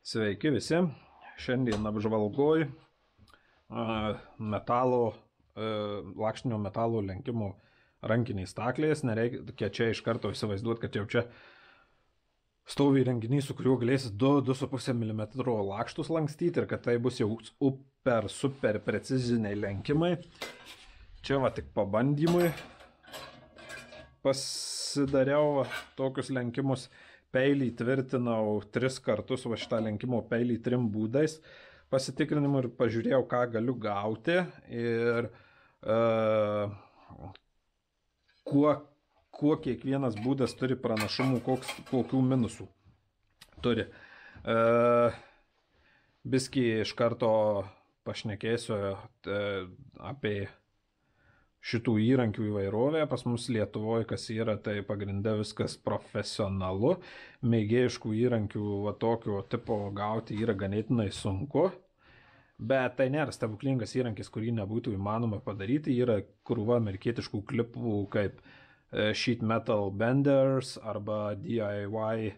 Sveiki visi. Šiandien apžvalgoj metalo, lakštinio metalo lenkimo rankiniais stakliais. Nereikia čia iš karto įsivaizduoti, kad jau čia stovi įrenginys, su kuriuo galėsit 2-2,5 mm lakštus lankstyti ir kad tai bus jau super preciziniai lenkimai. Čia va tik pabandymui pasidariau tokius lenkimus. Peilį tvirtinau 3 kartus va šitą lenkimo peilį 3 būdais pasitikrinimui ir pažiūrėjau, ką galiu gauti ir kuo kiekvienas būdas turi pranašumų, kokių minusų turi. Biskį iš karto pašnekėsiu apie šitų įrankių įvairovė. Pas mus Lietuvoje, kas yra, tai pagrinde viskas profesionalu. Mėgėjiškų įrankių va tokio tipo gauti yra ganėtinai sunku. Bet tai nėra stebuklingas įrankis, kurį nebūtų įmanoma padaryti. Yra krūva amerikietiškų klipų kaip Sheet Metal Benders arba DIY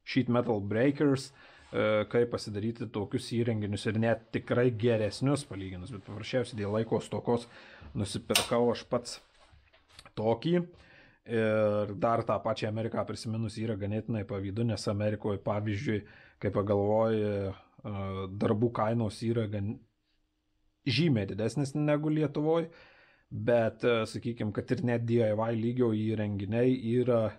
Sheet Metal Breakers, kaip pasidaryti tokius įrenginius ir net tikrai geresnius palyginus, bet paprasčiausiai dėl laiko stokos nusipirkau aš pats tokį ir dar tą pačią Ameriką prisiminus yra ganėtinai pavydu, nes Amerikoje, pavyzdžiui, kai pagalvoji, darbų kainos yra žymiai didesnis negu Lietuvoje, bet sakykime, kad ir net DIY lygio įrenginiai yra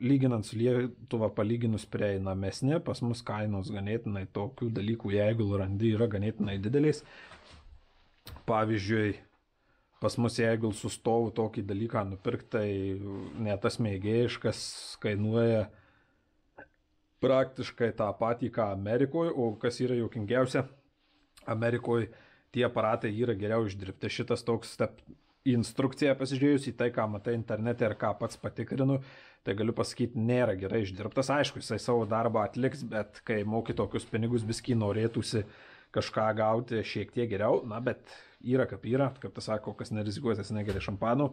lyginant su Lietuva palyginus prieinamesnė, pas mus kainos ganėtinai tokių dalykų, jeigu randi, yra ganėtinai didelės. Pavyzdžiui, pas mus jeigu su stovu tokį dalyką nupirkti, tai ne tas mėgėjiškas kainuoja praktiškai tą patį, ką Amerikoje, o kas yra juokingiausia, Amerikoje tie aparatai yra geriau išdirbti. Šitas toks instrukciją pasižiūrėjus į tai, ką matai internete ir ką pats patikrinu, tai galiu pasakyti, nėra gerai išdirbtas. Aišku, jisai savo darbą atliks, bet kai moki tokius pinigus, biskį norėtųsi kažką gauti šiek tiek geriau. Na, bet yra, kaip tas sako, kas nerizikuotas, negeria šampanų.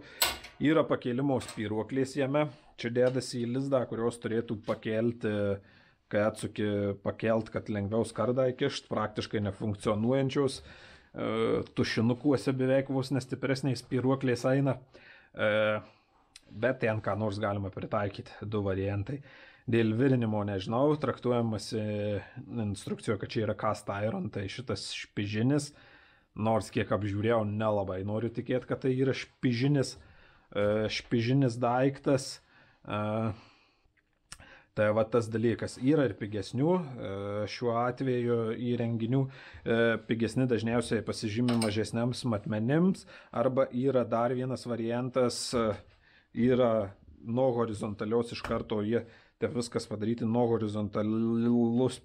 Yra pakėlimo spyruoklės jame. Čia dėdasi į lizdą, kurios turėtų pakelti, kai atsuki pakelt, kad lengviau skardą įkišt, praktiškai nefunkcionuojančios. Tušinukuose beveik vos nestipresniais spyruokliais eina, bet ten ką nors galima pritaikyti, 2 variantai. Dėl virinimo nežinau, traktuojamasi instrukcijoje, kad čia yra cast iron, tai šitas špižinis, nors kiek apžiūrėjau, nelabai noriu tikėti, kad tai yra špižinis daiktas. Tai va tas dalykas yra ir pigesnių, šiuo atveju įrenginių, pigesni dažniausiai pasižymi mažesniams matmenims, arba yra dar vienas variantas, yra nuo horizontalios iš karto, tai viskas padaryti nuo horizontalus,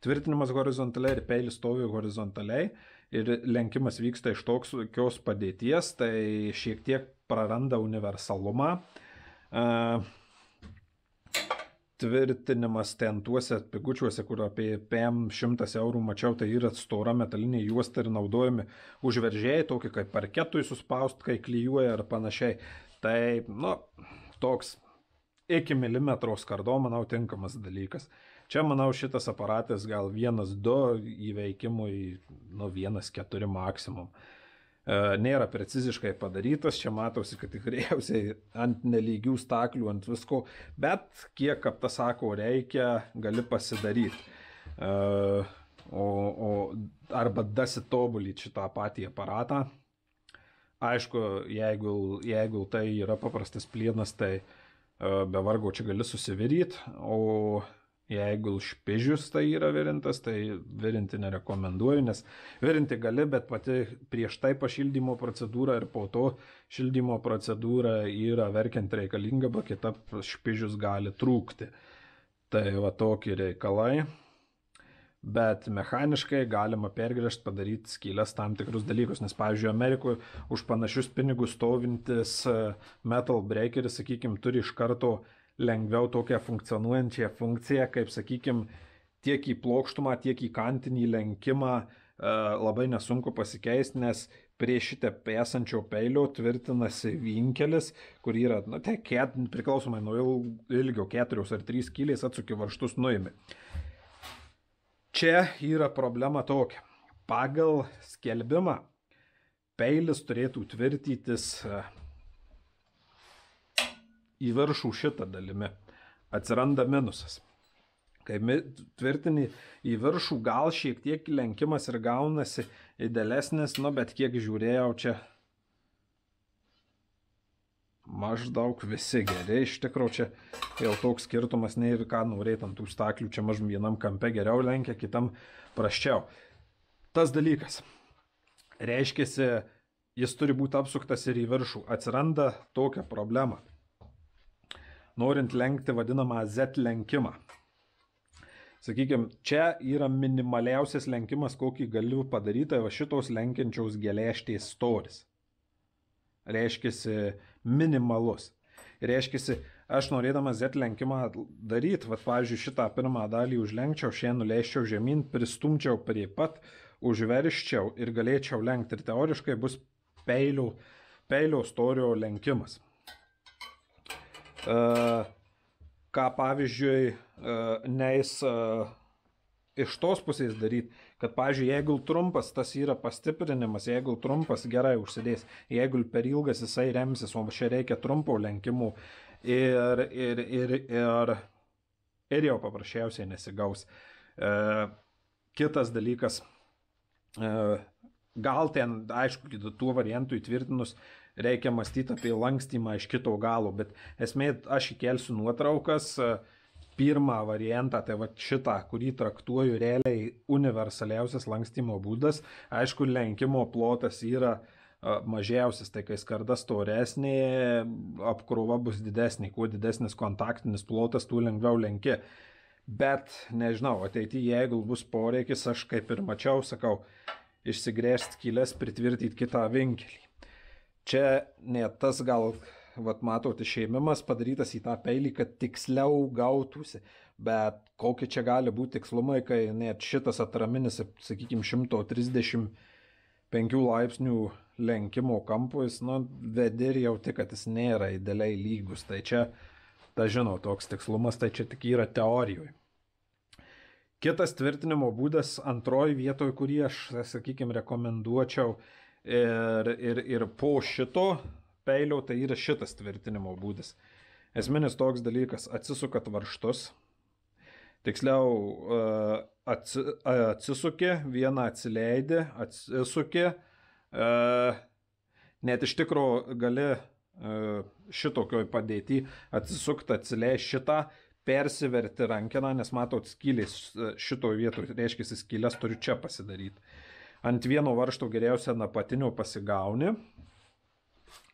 tvirtinimas horizontaliai ir peilis stovi horizontaliai ir lenkimas vyksta iš tokios padėties, tai šiek tiek praranda universalumą. Tvirtinimas ten tuose pigučiuose, kur apie PM 100 eurų mačiau, tai yra stora metalinė juosta ir naudojami užveržėjai, tokį kaip parketui suspaust, kai klyjuoja ir panašiai. Tai, toks iki milimetro skardo, manau, tinkamas dalykas. Čia, manau, šitas aparatas gal 1-2 įveikimui, 1-4 maksimum. Nėra preciziškai padarytas, čia matosi, kad tikriausiai ant nelygių staklių, ant visko, bet kiek, kaip tas sako, reikia, gali pasidaryti. Arba dasitobulyti šitą patį aparatą. Aišku, jeigu tai yra paprastas plienas, tai be vargo čia gali susiviryti, o jeigu špižius tai yra virintas, tai virinti nerekomenduoju, nes virinti gali, bet pati prieš tai pašildymo procedūra ir po to šildymo procedūra yra verkiant reikalinga, bet kita špižius gali trūkti. Tai va tokie reikalai. Bet mechaniškai galima pergręžti, padaryti skylės tam tikrus dalykus, nes, pavyzdžiui, Amerikoje už panašius pinigus stovintis metal breakeris, sakykime, turi iš karto lengviau tokią funkcionuojančią funkciją, kaip, sakykime, tiek į plokštumą, tiek į kantinį lenkimą labai nesunku pasikeisti, nes prie šitą esančio peilio tvirtinasi vinkelis, kur yra, priklausomai nuo ilgio 4 ar 3 skylės atsuki varžtus nuimi. Čia yra problema tokia. Pagal skelbimą peilis turėtų tvirtytis į viršų šitą dalimi. Atsiranda minusas. Kai tvirtini į viršų, gal šiek tiek lenkimas ir gaunasi idealesnis, bet kiek žiūrėjau, čia maždaug visi geri. Iš tikrųjų, čia jau toks skirtumas, ne ir ką norėt ant tų staklių, čia maždaug vienam kampe geriau lenkia, kitam prasčiau. Tas dalykas. Reiškiasi, jis turi būti apsuktas ir į viršų. Atsiranda tokia problema. Norint lenkti vadinamą Z lenkimą. Sakykime, čia yra minimaliausias lenkimas, kokį galiu padaryti, va šitos lenkiančiaus geležtės storis. Reiškiasi minimalus. Reiškiasi, aš norėdamas Z lenkimą daryti, pavyzdžiui, šitą pirmą dalį užlenkčiau, šiandien nuleiščiau žemyn, pristumčiau prie pat, užverščiau ir galėčiau lenkti. Ir teoriškai bus peilio storio lenkimas. Ką pavyzdžiui neis iš tos pusės daryti, kad pavyzdžiui, jeigu trumpas, tas yra pastiprinimas, jeigu trumpas gerai užsidės, jeigu per ilgas jisai remsis, o čia reikia trumpo lenkimų ir jau paprasčiausiai nesigaus. Kitas dalykas, gal ten, aišku, tuo variantu įtvirtinus, reikia mąstyti apie lankstymą iš kito galo, bet esmė, aš įkelsiu nuotraukas, pirmą variantą, tai va šitą, kurį traktuoju realiai universaliausias lankstymo būdas. Aišku, lenkimo plotas yra mažiausias, tai kai skarda storesnė, apkrova bus didesnė, kuo didesnis kontaktinis plotas, tuo lengviau lenki. Bet, nežinau, ateityje, jeigu bus poreikis, aš kaip ir mačiau, sakau, išsigręžti skylės, pritvirtyti kitą vinkelį. Čia net tas gal, matot, išėmimas padarytas į tą peilį, kad tiksliau gautųsi, bet kokie čia gali būti tikslumai, kai net šitas atraminis, sakykime, 135 laipsnių lenkimo kampus, vedi ir jauti, kad jis nėra idealiai lygus. Tai čia, žinau, toks tikslumas, tai čia tik yra teorijoje. Kitas tvirtinimo būdas antroji vietoje, kurį aš, sakykime, rekomenduočiau, ir po šito peilio, tai yra šitas tvirtinimo būdas. Esminis toks dalykas, atsisukat varžtus, tiksliau atsisukė, vieną atsileidė, atsisukė, net iš tikro gali šitokioj padėti atsisukti, atsileis šitą, persiverti rankeną, nes matot skylės šitoj vietoj, reiškia, skylės turiu čia pasidaryti. Ant vieno varžto geriausia apatinio pasigauni,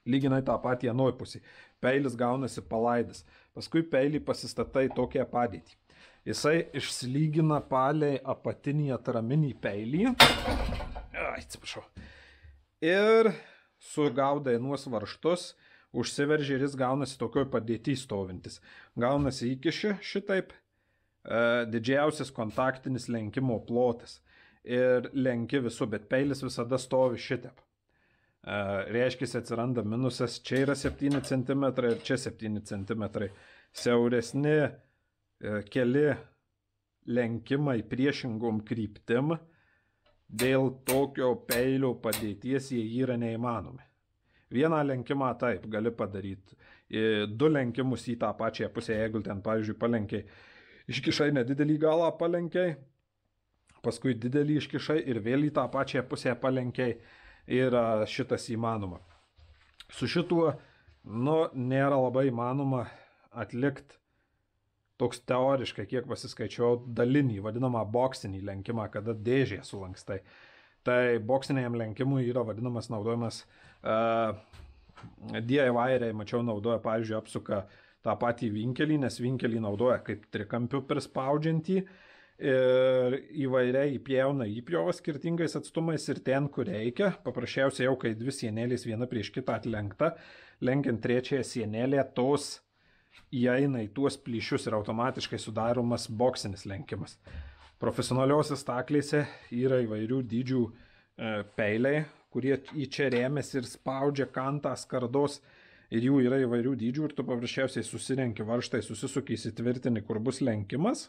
lyginai tą patį anoj pusį. Peilis gaunasi palaidas. Paskui peilį pasistatai tokią padėtį. Jisai išsilygina palei apatinį atraminį peilį. Atsiprašau. Ir sugaudai nuos varžtus, užsiveržia ir jis gaunasi tokioj padėtį stovintis. Gaunasi įkiši šitaip, didžiausias kontaktinis lenkimo plotas. Ir lenki visų, bet peilis visada stovi šitaip. Reiškia, atsiranda minusas, čia yra 7 cm ir čia 7 cm. Siauresni keli lenkimai priešingom kryptim, dėl tokio peilio padėties jie yra neįmanomi. Vieną lenkimą taip gali padaryti, 2 lenkimus į tą pačią pusę, jeigu ten, pavyzdžiui, palenkiai, iškišai nedidelį galą palenkiai, paskui didelį iškišai ir vėl į tą pačią pusę palenkiai, yra šitas įmanoma. Su šituo, nėra labai įmanoma atlikti toks teoriškai, kiek pasiskaičiau, dalinį, vadinamą boksinį lenkimą, kada dėžė sulankstai. Tai boksiniam lenkimui yra vadinamas naudojamas DIY-eriai, mačiau, naudoja, pavyzdžiui, apsuka tą patį vinkelį, nes vinkelį naudoja kaip trikampių prispaudžiantį, ir įvairiai įpjauna įpjovą skirtingais atstumais ir ten, kur reikia, paprasčiausiai jau, kai 2 sienelės viena prieš kitą atlenkta, lenkiant trečiąją sienelę, tos įeina į tuos plyšius ir automatiškai sudaromas boksinis lenkimas. Profesionaliuose staklėse yra įvairių dydžių peiliai, kurie į čia rėmėsi ir spaudžia kantą skardos ir jų yra įvairių dydžių ir tu paprasčiausiai susirenki varžtai, susisuki įsitvirtini, kur bus lenkimas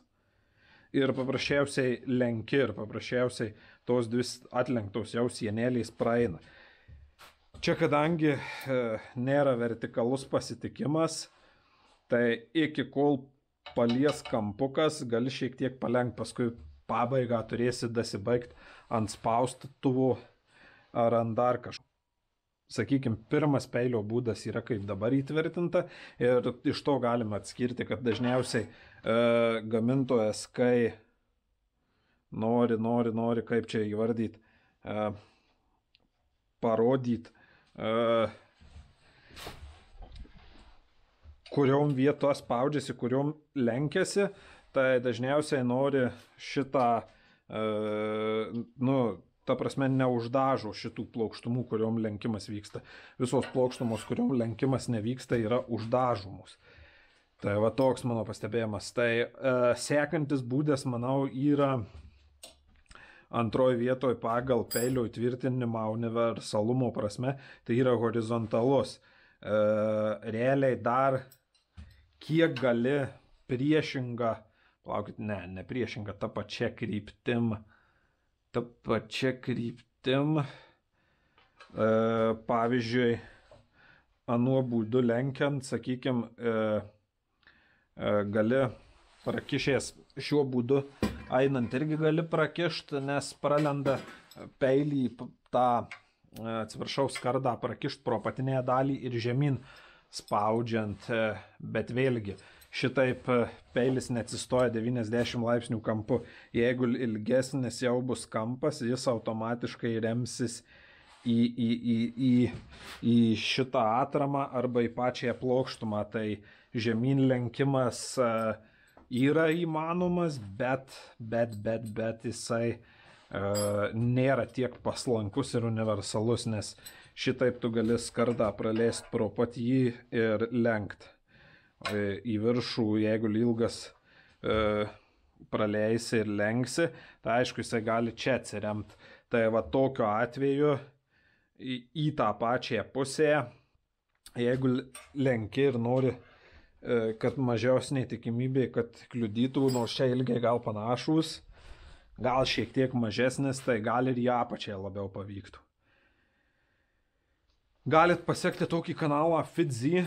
ir paprasčiausiai lenki ir paprasčiausiai tos dvi atlenktos jau sienėliais praeina. Čia kadangi nėra vertikalus pasitikimas, tai iki kol palies kampukas, gali šiek tiek palenkt, paskui pabaigą turėsi dasibaigti ant spaustuvų ar ant dar kažko. Sakykime, pirmas peilio būdas yra kaip dabar įtvirtinta ir iš to galima atskirti, kad dažniausiai gamintojas, kai nori, kaip čia įvardyti, parodyti, kuriom vietos spaudžiasi, kuriom lenkiasi, tai dažniausiai nori šitą, ta prasme, neuždažo šitų plokštumų, kuriom lenkimas vyksta. Visos plokštumos, kuriom lenkimas nevyksta, yra uždažomos. Tai va toks mano pastebėjimas. Tai sekantis būdas, manau, yra antroji vietoje pagal peilio įtvirtinimą universalumo prasme, tai yra horizontalus. Realiai dar kiek gali priešingą, palaukit, ne priešingą, ta pačia kryptim, pavyzdžiui, anuo būdu lenkiant, sakykime, gali prakišęs šiuo būdu, einant irgi gali prakišti, nes pralenda peilį tą, atsiprašau, skardą prakišti pro apatinę dalį ir žemyn spaudžiant, bet vėlgi šitaip peilis neatsistoja 90 laipsnių kampu. Jeigu ilgesnis jau bus kampas, jis automatiškai remsis į šitą atramą arba į pačią plokštumą. Tai žemyn lenkimas yra įmanomas, bet jisai nėra tiek paslankus ir universalus, nes šitaip tu gali skardą praleisti pro pat jį ir lenkt. Į viršų, jeigu ilgas praleisi ir lenksi, tai aišku, jisai gali čia atsiremti. Tai va tokiu atveju į tą pačią pusę, jeigu lenki ir nori, kad mažiausiai tikimybė, kad kliudytų, nors čia ilgiai gal panašus, gal šiek tiek mažesnis, tai gal ir į apačią labiau pavyktų. Galit pasiekti tokį kanalą FitZ,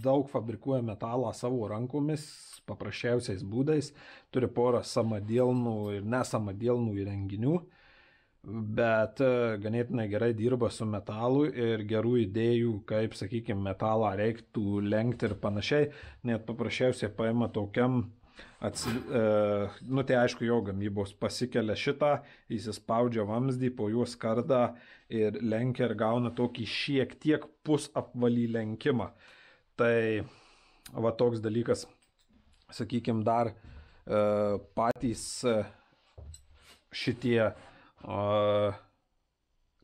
daug fabrikuoja metalą savo rankomis, paprasčiausiais būdais, turi porą samadielnų ir nesamadielnų įrenginių, bet ganėtinai gerai dirba su metalu ir gerų idėjų, kaip, sakykime, metalą reiktų lenkti ir panašiai, net paprasčiausiai paima tokiam, tai aišku, jo gamybos pasikelia šitą, įsispaudžia vamzdį, po juo skardą ir lenkia ir gauna tokį šiek tiek pusapvalį lenkimą. Tai va toks dalykas, sakykime, dar patys šitie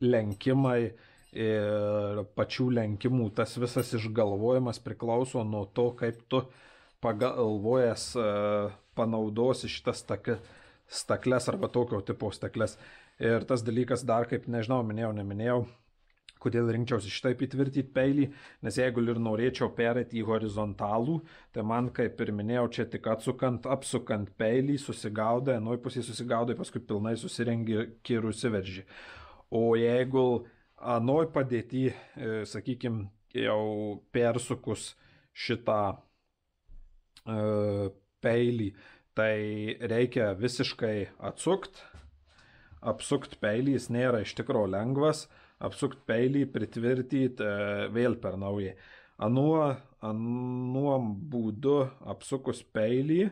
lenkimai ir pačių lenkimų, tas visas išgalvojimas priklauso nuo to, kaip tu pagalvojęs panaudosi šitas stakles arba tokio tipo stakles. Ir tas dalykas dar, kaip nežinau, neminėjau, kodėl rinkčiausi šitaip įtvirtyti peilį, nes jeigu ir norėčiau perėti į horizontalų, tai man, kaip ir minėjau, čia tik apsukant peilį, susigaudai, anoj pusėje susigaudai, paskui pilnai susirengi ir užsiverži. O jeigu anoj padėti, sakykime, jau persukus šitą peilį, tai reikia visiškai apsukt peilį, jis nėra iš tikro lengvas, apsukt peilį, pritvirtyti vėl per naujai. Anuo būdu apsukus peilį,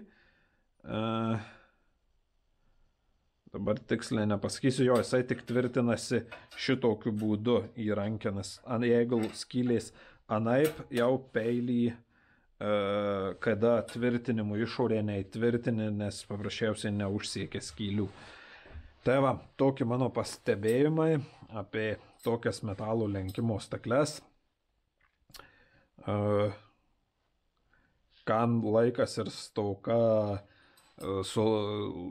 dabar tiksliai nepasakysiu, jo, jisai tik tvirtinasi šitokiu būdu į rankenas. Jeigu skylės anaip, jau peilį kada tvirtinimų išorė neįtvirtini, nes paprasčiausiai neužsiekia skylių. Tai va, tokie mano pastebėjimai apie tokias metalų lenkimo stakles. Kam laikas ir stoka su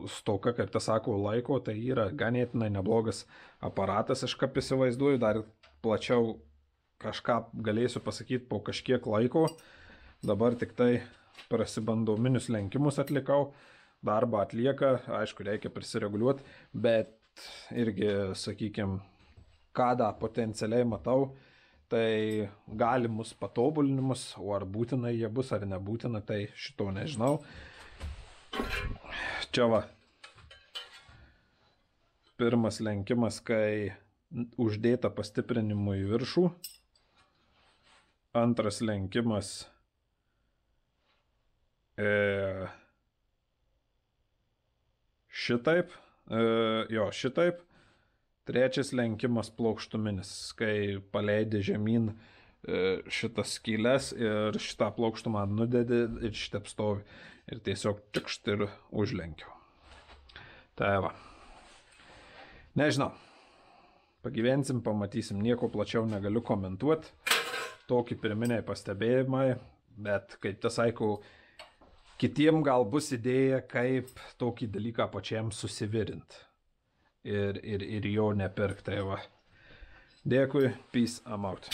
stoka, kaip tas sako, laiko, tai yra ganėtinai neblogas aparatas, aš kaip įsivaizduoju, dar plačiau kažką galėsiu pasakyti po kažkiek laiko. Dabar tik tai prasibandominius lenkimus atlikau, darbą atlieka, aišku, reikia prisireguliuoti, bet irgi, sakykime, ką dar potencialiai matau, tai galimus patobulinimus, o ar būtinai jie bus ar nebūtina, tai šito nežinau. Čia va, pirmas lenkimas, kai uždėta pastiprinimų į viršų. Antras lenkimas šitaip, šitaip. Trečias lenkimas plokštuminis, kai paleidi žemyn šitas skylės ir šitą plokštumą nudedi ir šitap stovi. Ir tiesiog tikšt ir užlenkiau. Tai va. Nežinau. Pagyvensim, pamatysim. Nieko plačiau negaliu komentuoti. Tokį pirminiai pastebėjimai. Bet, kaip tas sakau, kitiem gal bus idėja, kaip tokį dalyką pačiam susivirint. Ir jo nepirkt. Tai va. Dėkui. Peace. I'm out.